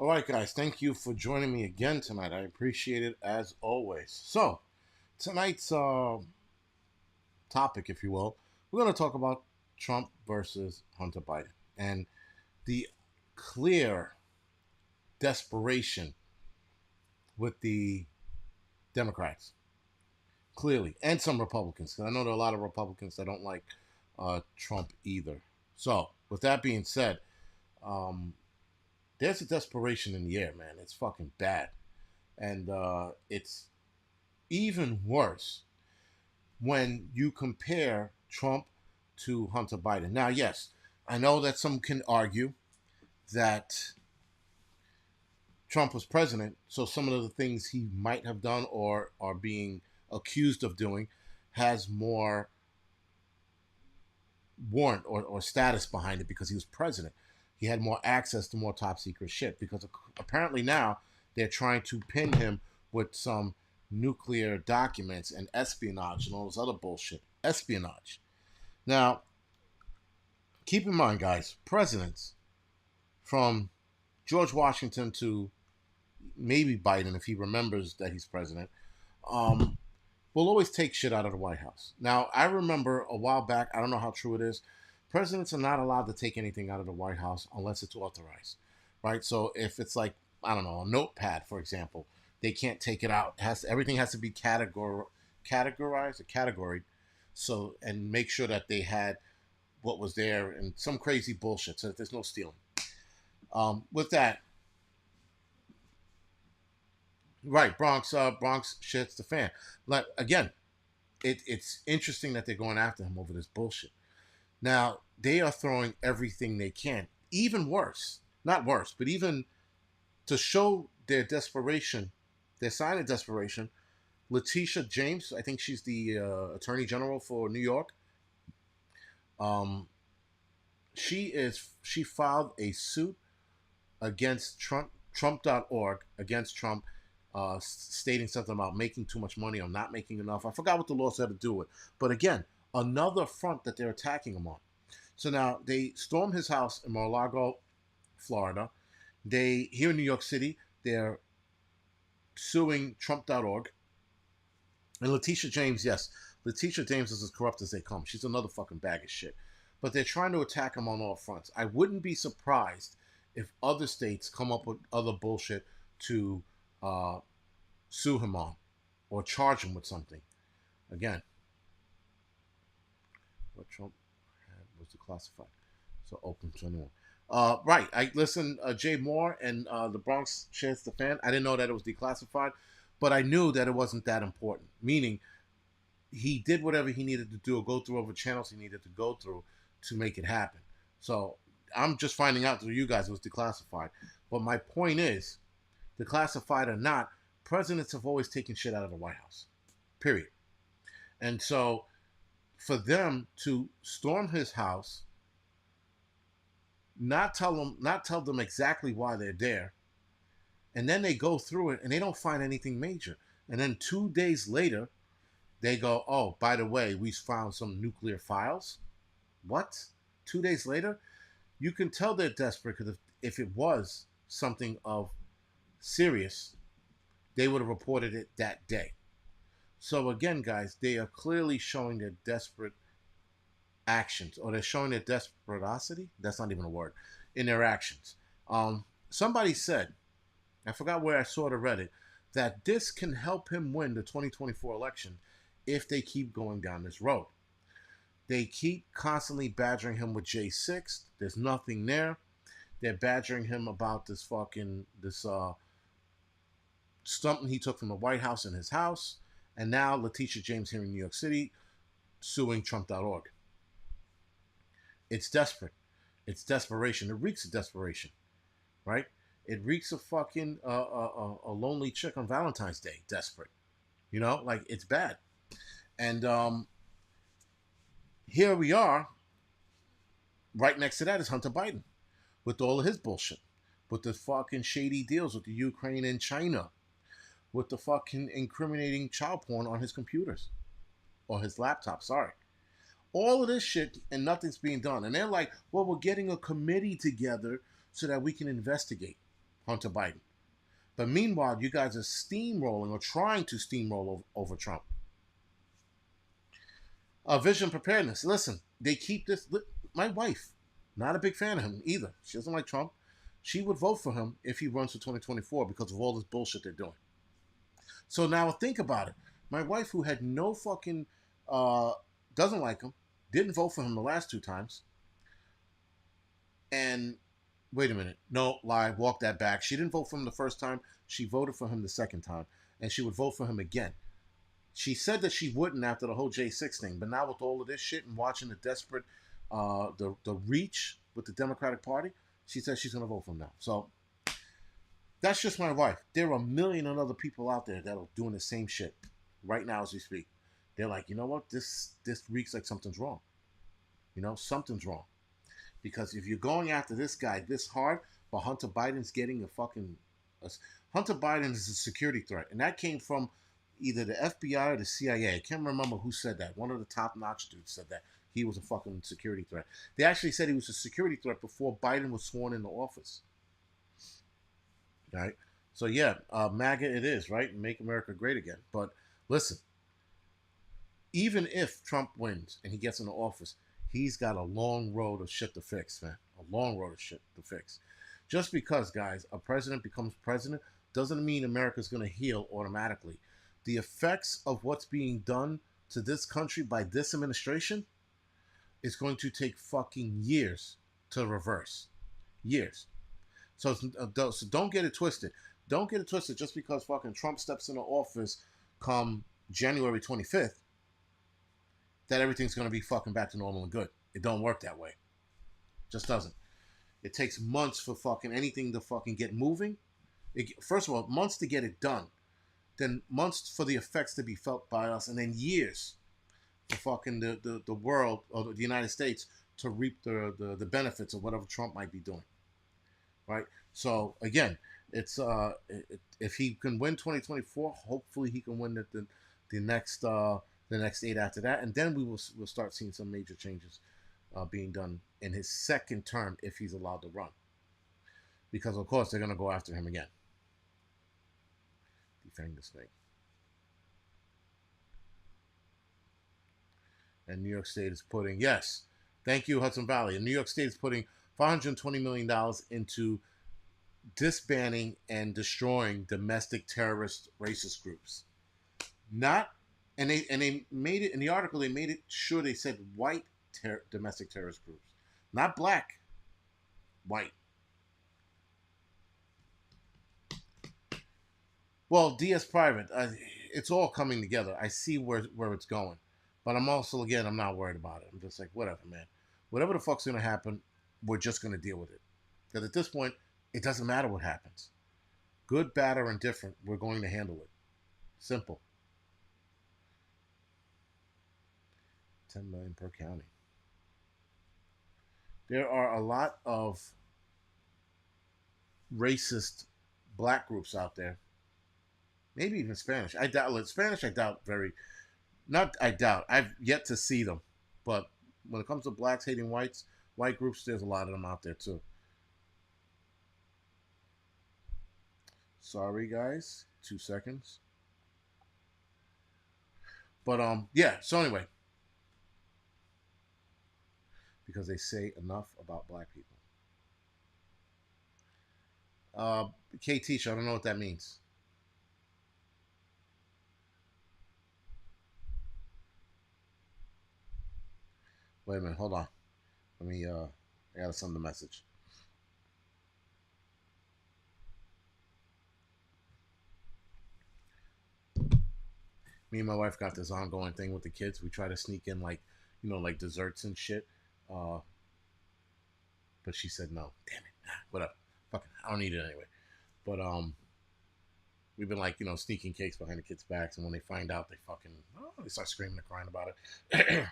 All right, guys, thank you for joining me again tonight. I appreciate it as always. So, tonight's topic, if you will, we're going to talk about Trump versus Hunter Biden and the clear desperation with the Democrats, clearly, and some Republicans, because I know there are a lot of Republicans that don't like Trump either. So, with that being said, um, there's a desperation in the air, man. It's fucking bad. And it's even worse when you compare Trump to Hunter Biden. Now, yes, I know that some can argue that Trump was president, so some of the things he might have done or are being accused of doing has more warrant or status behind it because he was president. He had more access to more top secret shit because apparently now they're trying to pin him with some nuclear documents and espionage and all this other bullshit. Espionage. Now, keep in mind, guys, presidents from George Washington to maybe Biden, if he remembers that he's president, um, will always take shit out of the White House. Now, I remember a while back, I don't know how true it is, presidents are not allowed to take anything out of the White House unless it's authorized, right? So if it's like, I don't know, a notepad, for example, they can't take it out. Everything has to be categorized or categoried, so and make sure that they had what was there and some crazy bullshit so that there's no stealing. With that, right, Bronx shits the fan. Like again, it's interesting that they're going after him over this bullshit. Now they are throwing everything they can. Even worse, not worse, but even to show their desperation, their sign of desperation. Letitia James, I think she's the Attorney General for New York. Um, she filed a suit against Trump.org against Trump, stating something about making too much money or not making enough. I forgot what the law said to do it, but again, another front that they're attacking him on. So now they storm his house in Mar-a-Lago, Florida. They here in New York City, they're suing Trump.org. And Letitia James, yes, Letitia James is as corrupt as they come. She's another fucking bag of shit. But they're trying to attack him on all fronts. I wouldn't be surprised if other states come up with other bullshit to uh, sue him on or charge him with something. Again, what Trump had was declassified, so open to anyone. Right, I listen. Jay Moore and the Bronx Chance the Fan. I didn't know that it was declassified, but I knew that it wasn't that important. Meaning, he did whatever he needed to do, or go through over channels he needed to go through to make it happen. So I'm just finding out through you guys it was declassified. But my point is, declassified or not, presidents have always taken shit out of the White House. Period. And so for them to storm his house, not tell them exactly why they're there, and then they go through it and they don't find anything major. And then 2 days later, they go, oh, by the way, we found some nuclear files. What? 2 days later? You can tell they're desperate because if it was something of serious, they would have reported it that day. So again, guys, they are clearly showing their desperate actions, or they're showing their desperosity. That's not even a word in their actions. Somebody said, I forgot where I saw it or read it, that this can help him win the 2024 election if they keep going down this road. They keep constantly badgering him with J6. There's nothing there. They're badgering him about this something he took from the White House in his house. And now Letitia James here in New York City suing Trump.org. It's desperate. It's desperation. It reeks of desperation, right? It reeks of fucking a lonely chick on Valentine's Day. Desperate. You know, like it's bad. And here we are. Right next to that is Hunter Biden with all of his bullshit, with the fucking shady deals with the Ukraine and China, with the fucking incriminating child porn on his computers or his laptop. Sorry. All of this shit and nothing's being done. And they're like, well, we're getting a committee together so that we can investigate. Hunter Biden. But meanwhile, you guys are steamrolling or trying to steamroll over Trump. Vision preparedness. Listen, they keep this. My wife, not a big fan of him either. She doesn't like Trump. She would vote for him if he runs for 2024 because of all this bullshit they're doing. So now think about it. My wife, who had no fucking, uh, doesn't like him, didn't vote for him the last two times, and wait a minute, no lie, walk that back. She didn't vote for him the first time. She voted for him the second time, and she would vote for him again. She said that she wouldn't after the whole J6 thing, but now with all of this shit and watching the desperate, the reach with the Democratic Party, she says she's gonna vote for him now. So that's just my wife. There are a million and other people out there that are doing the same shit right now as we speak. They're like, you know what? This reeks like something's wrong. You know, something's wrong. Because if you're going after this guy this hard, but Hunter Biden's getting a fucking... Hunter Biden is a security threat. And that came from either the FBI or the CIA. I can't remember who said that. One of the top-notch dudes said that. He was a fucking security threat. They actually said he was a security threat before Biden was sworn into office. Right? So yeah, MAGA it is, right? Make America great again. But listen, even if Trump wins and he gets into office, he's got a long road of shit to fix, man. A long road of shit to fix. Just because, guys, a president becomes president doesn't mean America's going to heal automatically. The effects of what's being done to this country by this administration is going to take fucking years to reverse. Years. So don't get it twisted. Don't get it twisted just because fucking Trump steps into office come January 25th that everything's going to be fucking back to normal and good. It don't work that way. Just doesn't. It takes months for fucking anything to fucking get moving. First of all, months to get it done. Then months for the effects to be felt by us. And then years for fucking the world or the United States to reap the benefits of whatever Trump might be doing. Right? So, again, it's if he can win 2024, hopefully he can win the next 8 after that. And then we'll start seeing some major changes being done in his second term if he's allowed to run. Because, of course, they're going to go after him again. Defang the snake. And New York State is putting, yes, thank you, Hudson Valley. And New York State is putting $520 million into disbanding and destroying domestic terrorist racist groups. Not, and they made it, in the article, they made it sure they said white domestic terrorist groups. Not black, white. Well, DS Private, it's all coming together. I see where it's going. But I'm also, again, I'm not worried about it. I'm just like, whatever, man. Whatever the fuck's going to happen, we're just going to deal with it. Because at this point, it doesn't matter what happens. Good, bad, or indifferent, we're going to handle it. Simple. 10 million per county. There are a lot of racist black groups out there. Maybe even Spanish. I doubt. Spanish, I doubt very. Not I doubt. I've yet to see them. But when it comes to blacks hating whites, white groups, there's a lot of them out there too. Sorry, guys. 2 seconds. But yeah. So anyway, because they say enough about black people. KT, I don't know what that means. Wait a minute, hold on. Let me, I gotta send the message. Me and my wife got this ongoing thing with the kids. We try to sneak in, like, you know, like desserts and shit. But she said no. Damn it. Whatever. Fuck it. I don't need it anyway. But, we've been, like, you know, sneaking cakes behind the kids' backs. And when they find out, they fucking, they start screaming and crying about it.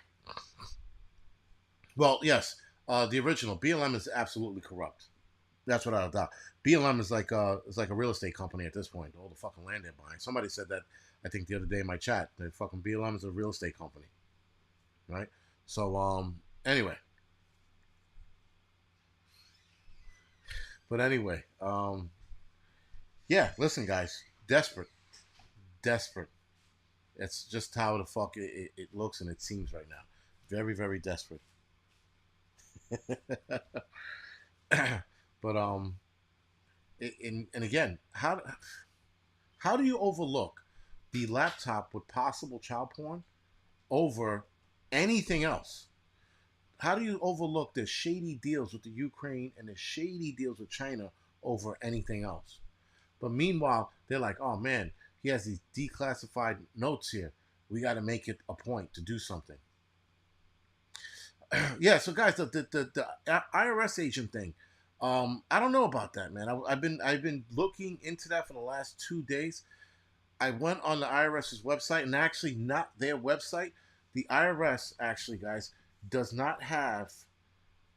Well, yes, the original BLM is absolutely corrupt. That's what I doubt. BLM is like a real estate company at this point. All the fucking land they're buying. Somebody said that, I think, the other day in my chat. That fucking BLM is a real estate company, right? So anyway, but anyway, Yeah, listen, guys, desperate, desperate. That's just how the fuck it looks and it seems right now. Very, very desperate. But and again, how do you overlook the laptop with possible child porn over anything else? How do you overlook the shady deals with the Ukraine and the shady deals with China over anything else? But meanwhile, they're like, oh man, he has these declassified notes here. We got to make it a point to do something. Yeah, so guys, the IRS agent thing, I don't know about that, man. I've been looking into that for the last 2 days. I went on the IRS's website, and actually, not their website. The IRS actually, guys, does not have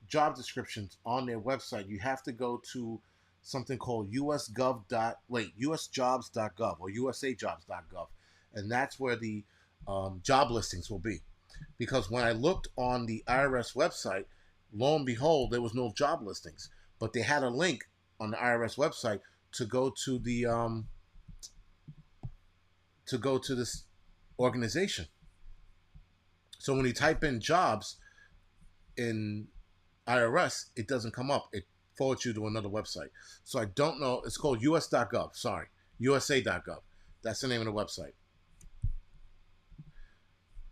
job descriptions on their website. You have to go to something called usjobs.gov or usajobs.gov, and that's where the job listings will be. Because when I looked on the IRS website, lo and behold, there was no job listings, but they had a link on the IRS website to go to this organization. So when you type in jobs in IRS, it doesn't come up. It forwards you to another website. So I don't know. It's called us.gov. Sorry, USA.gov. That's the name of the website.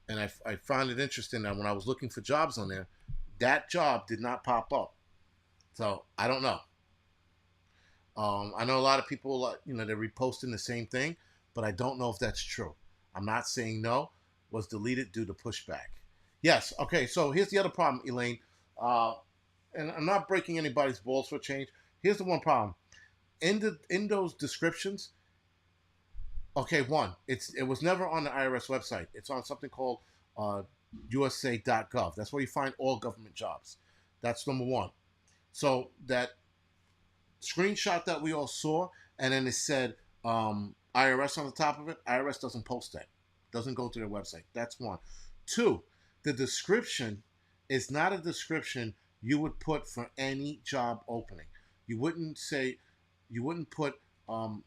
And I found it interesting that when I was looking for jobs on there, that job did not pop up. So I don't know. I know a lot of people, they're reposting the same thing, but I don't know if that's true. I'm not saying no. Was deleted due to pushback. Yes. Okay. So here's the other problem, Elaine. Uh, and I'm not breaking anybody's balls for change. Here's the one problem in those descriptions. Okay, one, it was never on the IRS website. It's on something called uh, USA.gov. That's where you find all government jobs. That's number one. So that screenshot that we all saw, and then it said IRS on the top of it. IRS doesn't post that. Doesn't go to their website. That's one. Two, the description is not a description you would put for any job opening. You wouldn't say, you wouldn't put how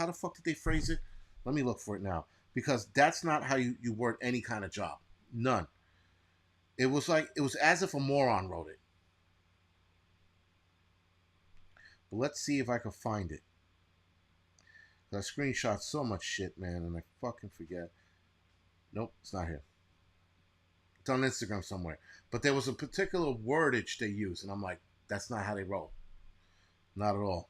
the fuck did they phrase it? Let me look for it now. Because that's not how you word any kind of job. None. It was as if a moron wrote it. But let's see if I can find it. I screenshot so much shit, man, and I fucking forget. Nope, it's not here. It's on Instagram somewhere. But there was a particular wordage they used, and I'm like, that's not how they roll. Not at all.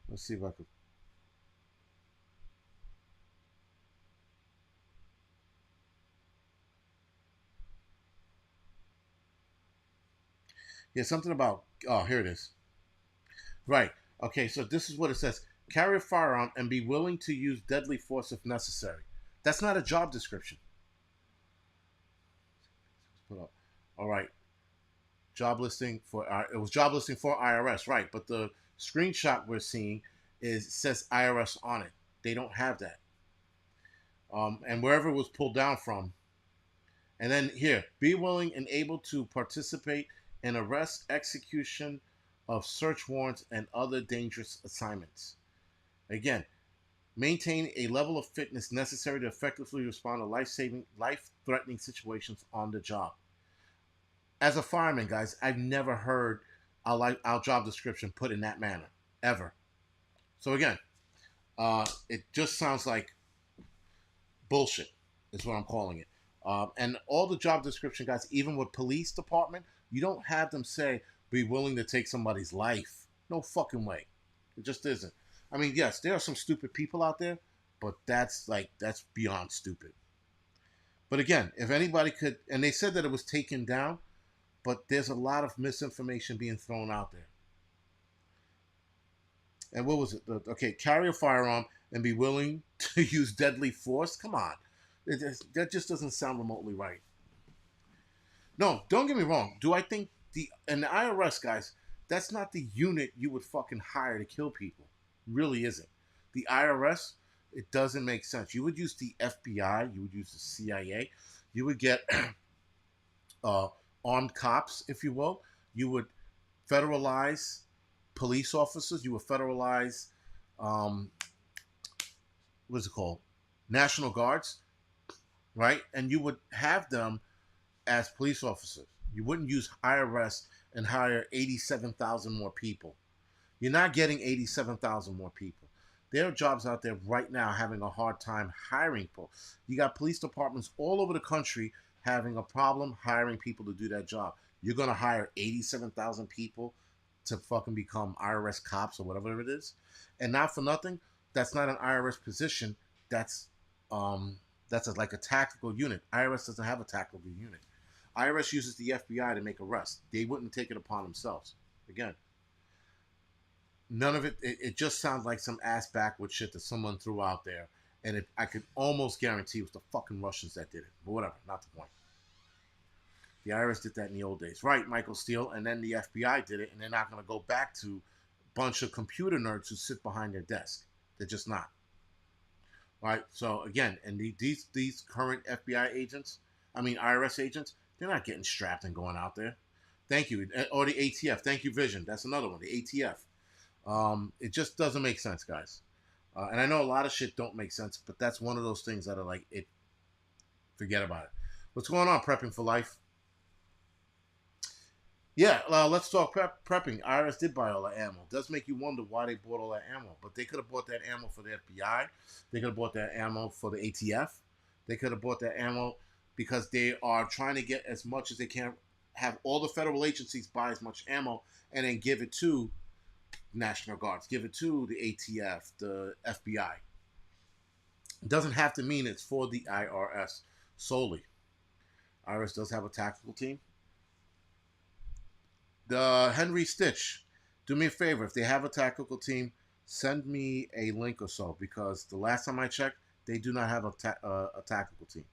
Let's see if I could. Yeah, something about. Oh, here it is. Right. Okay, so this is what it says: carry a firearm and be willing to use deadly force if necessary. That's not a job description. Put up. All right. Job listing for it was job listing for IRS, right? But the screenshot we're seeing says IRS on it. They don't have that. And wherever it was pulled down from, and then here, be willing and able to participate in arrest, execution of search warrants, and other dangerous assignments. Again, maintain a level of fitness necessary to effectively respond to life-threatening situations on the job. As a fireman, guys, I've never heard our job description put in that manner ever. So again, it just sounds like bullshit. Is what I'm calling it. And all the job description, guys, even with police department, you don't have them say be willing to take somebody's life. No fucking way. It just isn't. I mean, yes, there are some stupid people out there, but that's beyond stupid. But again, if anybody could, and they said that it was taken down, but there's a lot of misinformation being thrown out there. And what was it? Okay, carry a firearm and be willing to use deadly force. Come on, that just doesn't sound remotely right. No, don't get me wrong. Do I think the IRS guys? That's not the unit you would fucking hire to kill people. Really isn't. The IRS, it doesn't make sense. You would use the FBI. You would use the CIA. You would get armed cops, if you will. You would federalize police officers. You would federalize, um, what's it called? National Guards, right? And you would have them as police officers. You wouldn't use IRS and hire 87,000 more people. You're not getting 87,000 more people. There are jobs out there right now having a hard time hiring people. You got police departments all over the country having a problem hiring people to do that job. You're going to hire 87,000 people to fucking become IRS cops or whatever it is. And not for nothing, that's not an IRS position. That's like a tactical unit. IRS doesn't have a tactical unit. IRS uses the FBI to make arrests. They wouldn't take it upon themselves. Again, none of it just sounds like some ass backward shit that someone threw out there. And I could almost guarantee it was the fucking Russians that did it. But whatever, not the point. The IRS did that in the old days. Right, Michael Steele. And then the FBI did it. And they're not going to go back to a bunch of computer nerds who sit behind their desk. They're just not. Right? So, again, and these current FBI agents, IRS agents, they're not getting strapped and going out there. Thank you. Or the ATF. Thank you, Vision. That's another one, the ATF. It just doesn't make sense, guys. And I know a lot of shit don't make sense, but that's one of those things that are like, forget about it. What's going on, Prepping for Life? Yeah, let's talk prepping. IRS did buy all the ammo. It does make you wonder why they bought all that ammo. But they could have bought that ammo for the FBI. They could have bought that ammo for the ATF. They could have bought that ammo because they are trying to get as much as they can, have all the federal agencies buy as much ammo, and then give it to National Guards, give it to the ATF, the FBI. It doesn't have to mean it's for the IRS solely. IRS does have a tactical team. The Henry Stitch, do me a favor. If they have a tactical team, send me a link or so, because the last time I checked, they do not have a tactical team.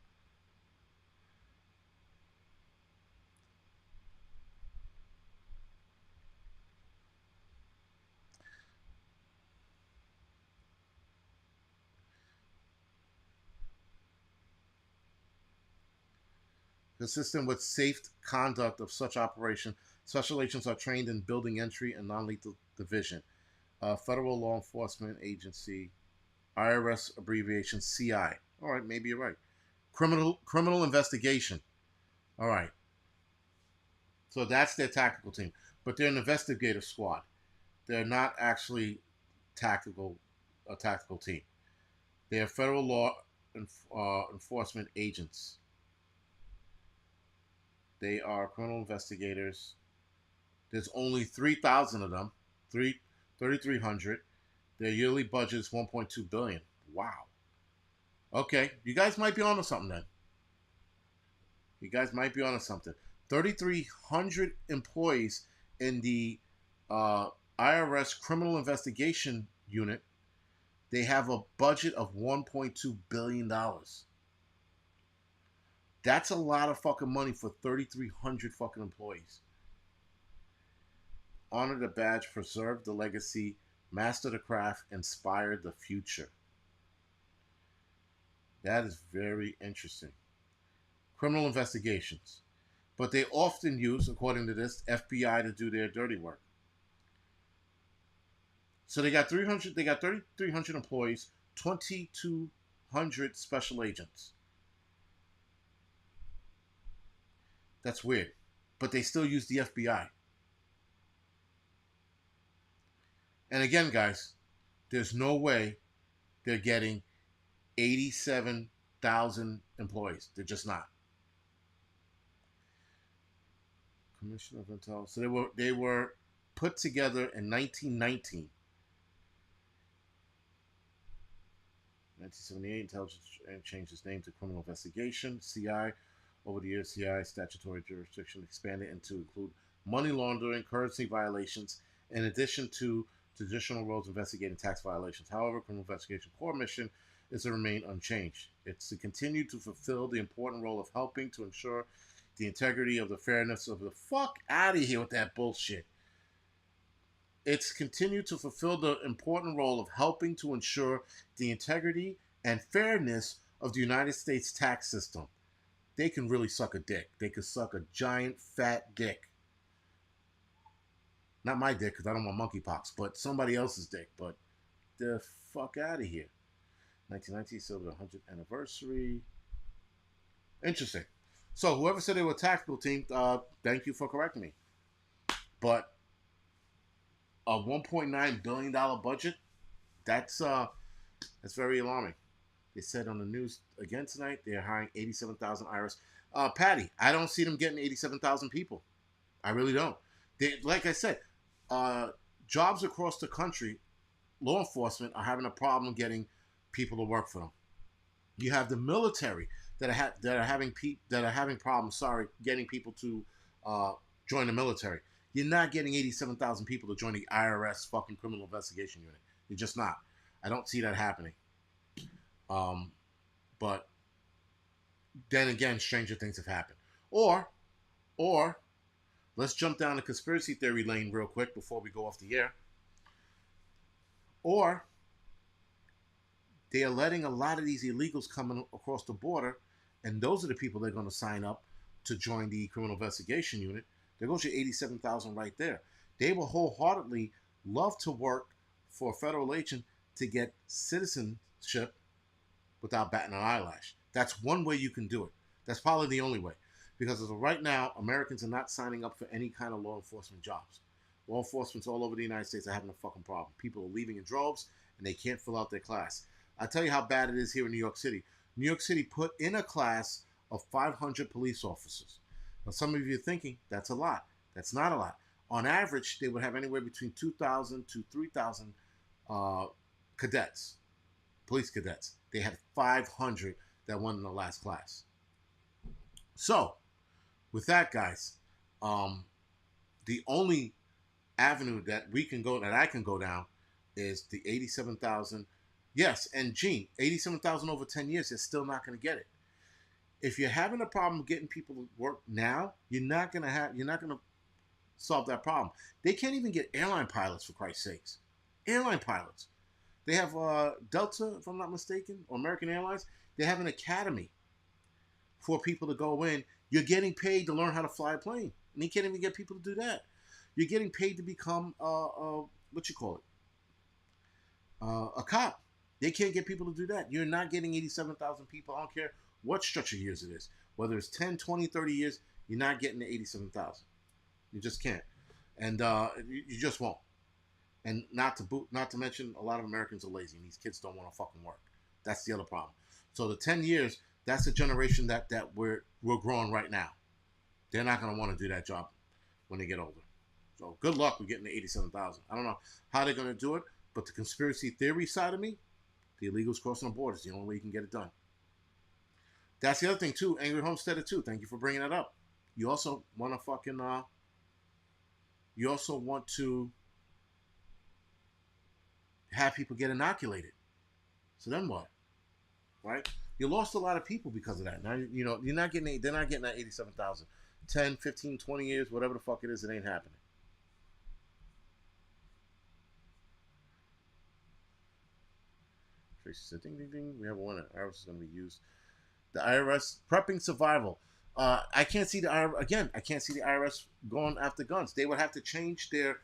Consistent with safe conduct of such operation, special agents are trained in building entry and non-lethal division. Federal Law Enforcement Agency, IRS abbreviation CI. All right, maybe you're right. Criminal investigation. All right. So that's their tactical team, but they're an investigative squad. They're not actually a tactical team. They are federal law enforcement agents. They are criminal investigators. There's only 3,000 of them, 3,300. Their yearly budget is $1.2 billion. Wow. Okay, you guys might be onto something then. You guys might be onto something. 3,300 employees in the IRS Criminal Investigation Unit. They have a budget of $1.2 billion. That's a lot of fucking money for 3,300 fucking employees. Honor the badge, preserve the legacy, master the craft, inspire the future. That is very interesting. Criminal investigations. But they often use, according to this, FBI to do their dirty work. So they got 3,300 employees, 2,200 special agents. That's weird. But they still use the FBI. And again, guys, there's no way they're getting 87,000 employees. They're just not. Commission of Intelligence. So they were put together in 1919. 1978, Intelligence changed its name to Criminal Investigation, CI. Over the years, CI statutory jurisdiction expanded into include money laundering, currency violations, in addition to traditional roles investigating tax violations. However, Criminal Investigation core mission is to remain unchanged. It's to continue to fulfill the important role of helping to ensure the integrity of the fairness of the fuck out of here with that bullshit. It's continued to fulfill the important role of helping to ensure the integrity and fairness of the United States tax system. They can really suck a dick. They could suck a giant fat dick. Not my dick, because I don't want monkeypox, but somebody else's dick. But the fuck out of here. 1990, celebrate 100th anniversary. Interesting. So whoever said they were a tactical team, thank you for correcting me. But a $1.9 billion budget, that's very alarming. They said on the news again tonight they're hiring 87,000 IRS. Patty, I don't see them getting 87,000 people. I really don't. Like I said, jobs across the country, law enforcement are having a problem getting people to work for them. You have the military that are having problems. Sorry, getting people to join the military. You're not getting 87,000 people to join the IRS fucking criminal investigation unit. You're just not. I don't see that happening. But then again, stranger things have happened. Or let's jump down the conspiracy theory lane real quick before we go off the air. Or they are letting a lot of these illegals come across the border, and those are the people that are going to sign up to join the criminal investigation unit. There goes your 87,000 right there. They will wholeheartedly love to work for a federal agent to get citizenship without batting an eyelash. That's one way you can do it. That's probably the only way. Because as of right now, Americans are not signing up for any kind of law enforcement jobs. Law enforcement's all over the United States are having a fucking problem. People are leaving in droves, and they can't fill out their class. I'll tell you how bad it is here in New York City. New York City put in a class of 500 police officers. Now, some of you are thinking, that's a lot. That's not a lot. On average, they would have anywhere between 2,000 to 3,000 cadets, police cadets. They had 500 that won in the last class. So, with that, guys, the only avenue that I can go down is the 87,000. Yes, and Gene, 87,000 over 10 years, they're still not going to get it. If you're having a problem getting people to work now, you're not going to solve that problem. They can't even get airline pilots, for Christ's sakes. Airline pilots. They have Delta, if I'm not mistaken, or American Airlines. They have an academy for people to go in. You're getting paid to learn how to fly a plane, and you can't even get people to do that. You're getting paid to become a cop. They can't get people to do that. You're not getting 87,000 people. I don't care what stretch of years it is. Whether it's 10, 20, 30 years, you're not getting the 87,000. You just can't. And you just won't. And not to mention, a lot of Americans are lazy, and these kids don't want to fucking work. That's the other problem. So the 10 years, that's the generation that we're growing right now. They're not going to want to do that job when they get older. So good luck with getting the 87,000. I don't know how they're going to do it, but the conspiracy theory side of me, the illegals crossing the border is the only way you can get it done. That's the other thing too. Angry Homesteader too. Thank you for bringing that up. You also want to fucking. You also want to have people get inoculated. So then what? Right? You lost a lot of people because of that. Now you know you're not getting. They're not getting that 87,000. 10, 15, 20 years, whatever the fuck it is, it ain't happening. Tracy said, ding, ding, ding. We have one. IRS is going to be used. The IRS prepping survival. I can't see the IRS, again, I can't see the IRS going after guns. They would have to change their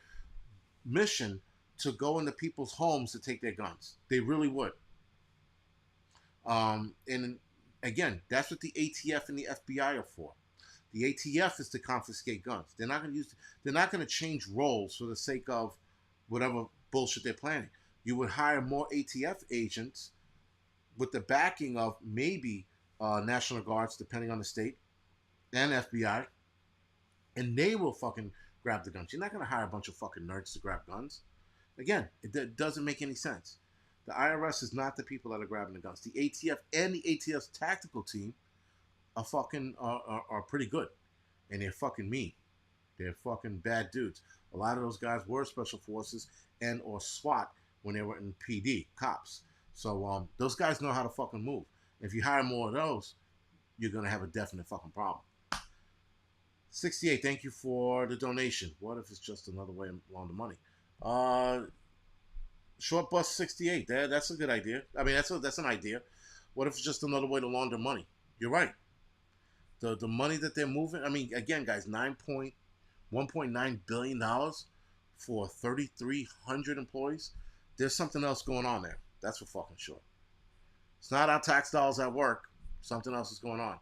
mission to go into people's homes to take their guns. They really would. And again, that's what the ATF and the FBI are for. The ATF is to confiscate guns. They're not going to they're not going to change roles for the sake of whatever bullshit they're planning. You would hire more ATF agents with the backing of maybe National Guards, depending on the state, and FBI, and they will fucking grab the guns. You're not going to hire a bunch of fucking nerds to grab guns. Again, it doesn't make any sense. The IRS is not the people that are grabbing the guns. The ATF and the ATF's tactical team are fucking are pretty good, and they're fucking mean. They're fucking bad dudes. A lot of those guys were special forces and or SWAT when they were in PD, cops. So those guys know how to fucking move. If you hire more of those, you're going to have a definite fucking problem. 68, thank you for the donation. What if it's just another way to launder money? Short bus 68, that's a good idea. I mean, that's an idea. What if it's just another way to launder money? You're right. The money that they're moving, I mean, again, guys, $1.9 billion for 3,300 employees, there's something else going on there. That's for fucking sure. It's not our tax dollars at work. Something else is going on.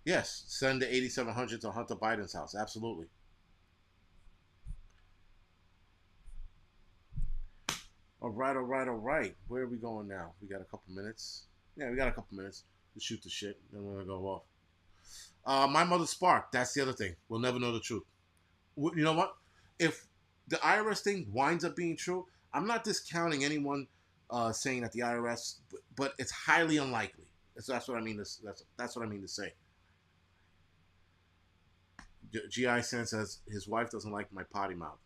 Yes, send the 8,700 to Hunter Biden's house. Absolutely. All right, all right, all right. Where are we going now? We got a couple minutes. Yeah, we got a couple minutes to shoot the shit. Then we're gonna go off. My mother sparked. That's the other thing. We'll never know the truth. You know what? If the IRS thing winds up being true, I'm not discounting anyone saying that the IRS, but it's highly unlikely. That's what I mean. That's what I mean to say. GI San says his wife doesn't like my potty mouth.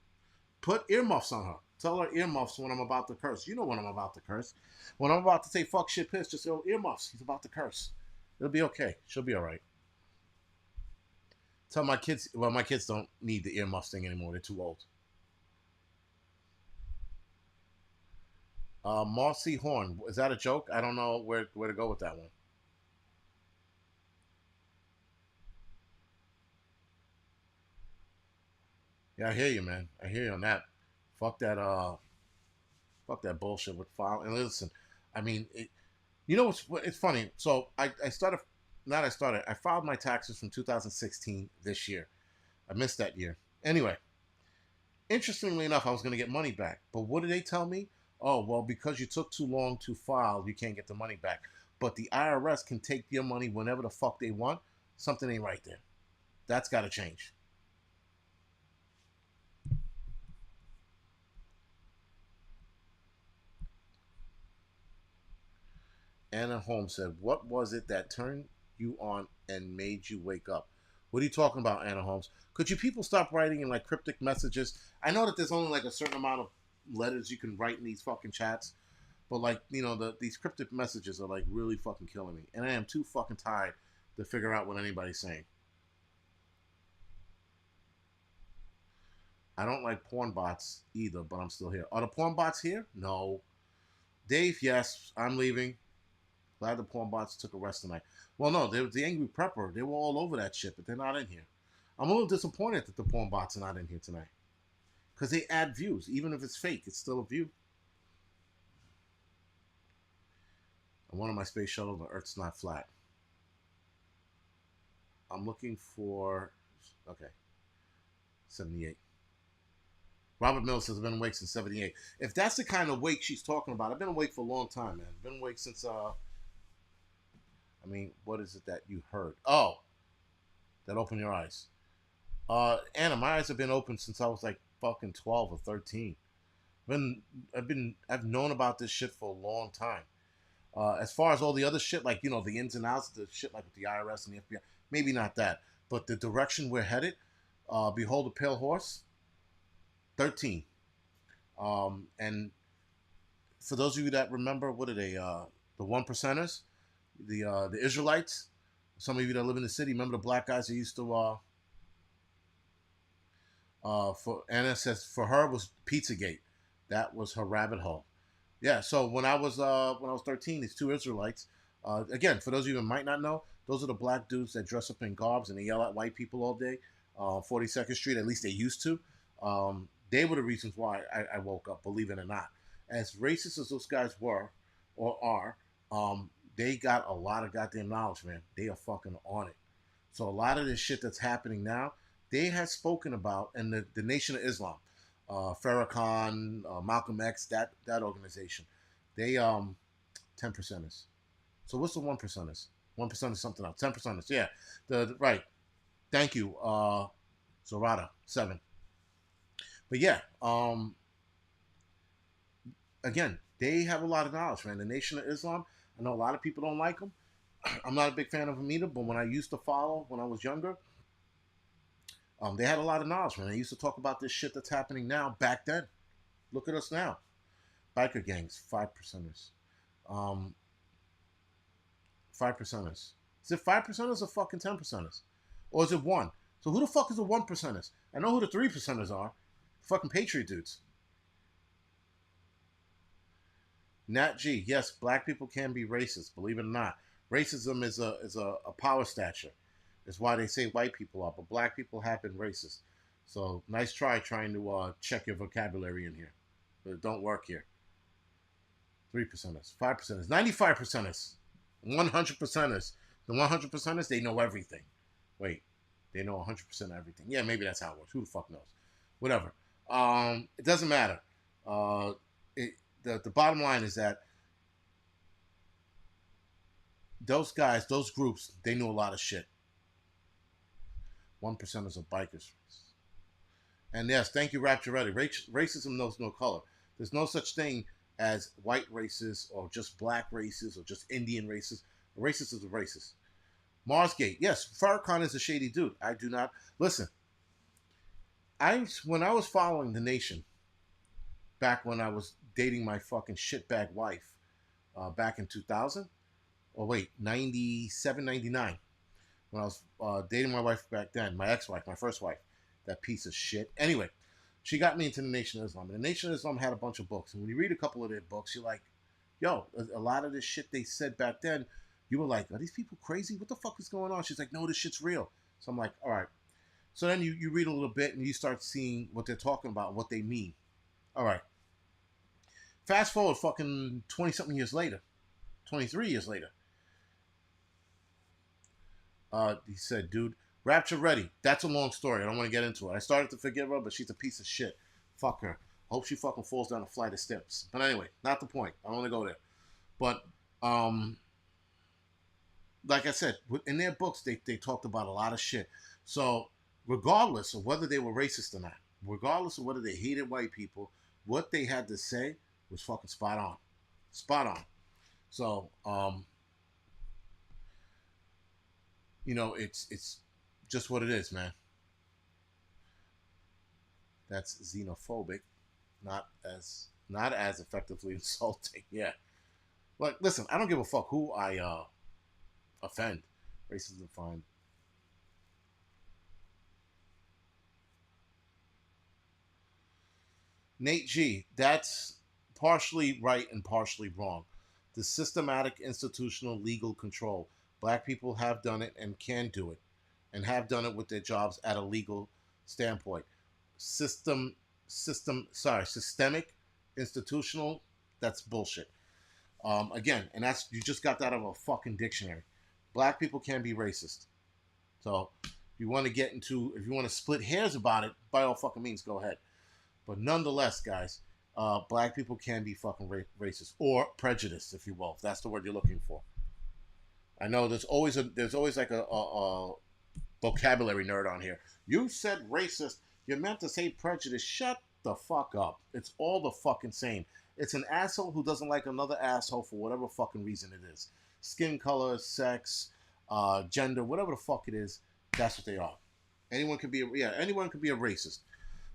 Put earmuffs on her. Tell her earmuffs when I'm about to curse. You know when I'm about to curse. When I'm about to say fuck shit piss, just go earmuffs. He's about to curse. It'll be okay. She'll be all right. Tell my kids. Well, my kids don't need the earmuffs thing anymore. They're too old. Marcy Horn. Is that a joke? I don't know where to go with that one. Yeah, I hear you, man. I hear you on that. Fuck that. Fuck that bullshit with file. And listen, I mean, you know it's funny. So I started. Not I started. I filed my taxes from 2016 this year. I missed that year. Anyway, interestingly enough, I was going to get money back. But what did they tell me? Oh, well, because you took too long to file, you can't get the money back. But the IRS can take your money whenever the fuck they want. Something ain't right there. That's got to change. Anna Holmes said, "What was it that turned you on and made you wake up?" What are you talking about, Anna Holmes? Could you people stop writing in like cryptic messages? I know that there's only like a certain amount of letters you can write in these fucking chats, but like these cryptic messages are like really fucking killing me, and I am too fucking tired to figure out what anybody's saying. I don't like porn bots either, but I'm still here. Are the porn bots here? No. Dave, yes, I'm leaving. Glad the porn bots took a rest tonight. Well, no, they were the Angry Prepper. They were all over that shit, but they're not in here. I'm a little disappointed that the porn bots are not in here tonight. Because they add views. Even if it's fake, it's still a view. I wanted my space shuttle. The Earth's not flat. I'm looking for... Okay. 78. Robert Mills says, I've been awake since 78. If that's the kind of wake she's talking about, I've been awake for a long time, man. I've been awake since... I mean, what is it that you heard? Oh, that opened your eyes. Anna, my eyes have been open since I was like fucking 12 or 13. I've known about this shit for a long time. As far as all the other shit, like the ins and outs, the shit like with the IRS and the FBI, maybe not that, but the direction we're headed. Behold a pale horse. 13. And for those of you that remember, what are they? The one percenters, the Israelites. Some of you that live in the city remember the black guys that used to. For Anna says for her was Pizzagate. That was her rabbit hole. Yeah. So when I was 13, these two Israelites. Again, for those of you who might not know, those are the black dudes that dress up in garbs and they yell at white people all day. 42nd Street, at least they used to. They were the reasons why I woke up, believe it or not. As racist as those guys were or are, they got a lot of goddamn knowledge, man. They are fucking on it. So a lot of this shit that's happening now, they have spoken about, and the Nation of Islam, Farrakhan, Malcolm X, that organization, they 10%ers. So what's the 1%ers? 1% is something else. 10%ers, yeah. The right. Thank you, Zorata 7. But yeah, again, they have a lot of knowledge, man. The Nation of Islam, I know a lot of people don't like them. I'm not a big fan of them either, but when I used to follow when I was younger, they had a lot of knowledge, man. They used to talk about this shit that's happening now back then. Look at us now. Biker gangs, 5%ers. 5%ers. Is it 5%ers or fucking 10%ers? Or is it one? So who the fuck is the 1%ers? I know who the 3%ers are. Fucking Patriot dudes. Nat G, yes, black people can be racist, believe it or not. Racism is a power stature. It's why they say white people are, but black people have been racist. So nice trying to check your vocabulary in here, but it don't work here. 3%ers, 5%ers, 95%ers, 100%ers. The 100%ers, they know everything. Wait, they know 100% everything. Yeah, maybe that's how it works. Who the fuck knows? Whatever. It doesn't matter. Uh, the bottom line is that those guys, those groups, they knew a lot of shit. 1%ers are bikers. And yes, thank you, Rapturetti. Racism knows no color. There's no such thing as white races or just black races or just Indian races. A racist is a racist. Marsgate, yes, Farrakhan is a shady dude. I do not listen. When I was following the Nation, back when I was dating my fucking shitbag wife, back in 2000, or wait, 97, 99, when I was dating my wife back then, my ex-wife, my first wife, that piece of shit. Anyway, she got me into the Nation of Islam. And the Nation of Islam had a bunch of books. And when you read a couple of their books, you're like, yo, a lot of this shit they said back then, you were like, are these people crazy? What the fuck is going on? She's like, no, this shit's real. So I'm like, all right. So then you read a little bit and you start seeing what they're talking about, what they mean. All right. Fast forward fucking 20-something years later, 23 years later. He said, dude, Rapture ready. That's a long story. I don't want to get into it. I started to forgive her, but she's a piece of shit. Fuck her. Hope she fucking falls down a flight of steps. But anyway, not the point. I don't want to go there. But, like I said, in their books, they talked about a lot of shit. So, regardless of whether they were racist or not, regardless of whether they hated white people, what they had to say was fucking spot on. Spot on. So, you know, it's just what it is, man. That's xenophobic, not as effectively insulting. Yeah. Like, listen, I don't give a fuck who I offend. Racism fine. Nate G, that's partially right and partially wrong. The systematic institutional legal control. Black people have done it and can do it, and have done it with their jobs at a legal standpoint. Systemic, institutional, that's bullshit. Again, and that's, you just got that out of a fucking dictionary. Black people can be racist. So if you want to if you want to split hairs about it, by all fucking means, go ahead. But nonetheless, guys, black people can be fucking racist or prejudiced, if you will. If that's the word you're looking for. I know there's always like a vocabulary nerd on here. You said racist. You meant to say prejudice. Shut the fuck up. It's all the fucking same. It's an asshole who doesn't like another asshole for whatever fucking reason it is. Skin color, sex, gender, whatever the fuck it is. That's what they are. Anyone can be anyone can be a racist.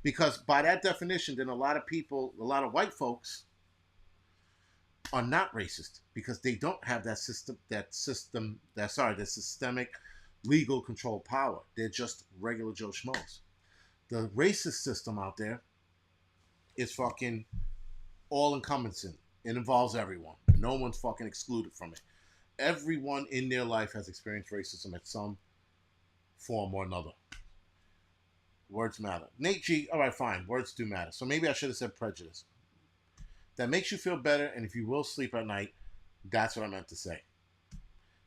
Because by that definition, then a lot of people, a lot of white folks are not racist because they don't have that systemic legal control power. They're just regular Joe Schmoes. The racist system out there is fucking all encompassing. It involves everyone. No one's fucking excluded from it. Everyone in their life has experienced racism at some form or another. Words matter. Nate G, all right, fine. Words do matter. So maybe I should have said prejudice. That makes you feel better, and if you will sleep at night, that's what I meant to say.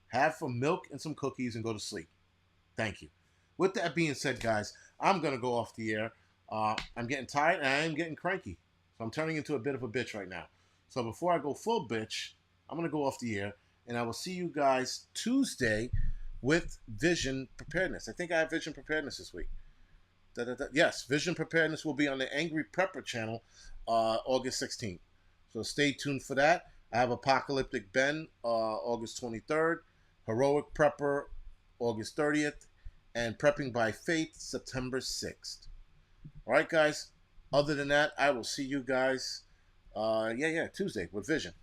Have some milk and some cookies and go to sleep. Thank you. With that being said, guys, I'm going to go off the air. I'm getting tired, and I am getting cranky. So I'm turning into a bit of a bitch right now. So before I go full bitch, I'm going to go off the air, and I will see you guys Tuesday with Vision Preparedness. I think I have Vision Preparedness this week. Yes, Vision Preparedness will be on the Angry Prepper channel August 16th. So stay tuned for that. I have Apocalyptic Ben August 23rd, Heroic Prepper August 30th, and Prepping by Faith September 6th. All right, guys. Other than that, I will see you guys, Tuesday with Vision.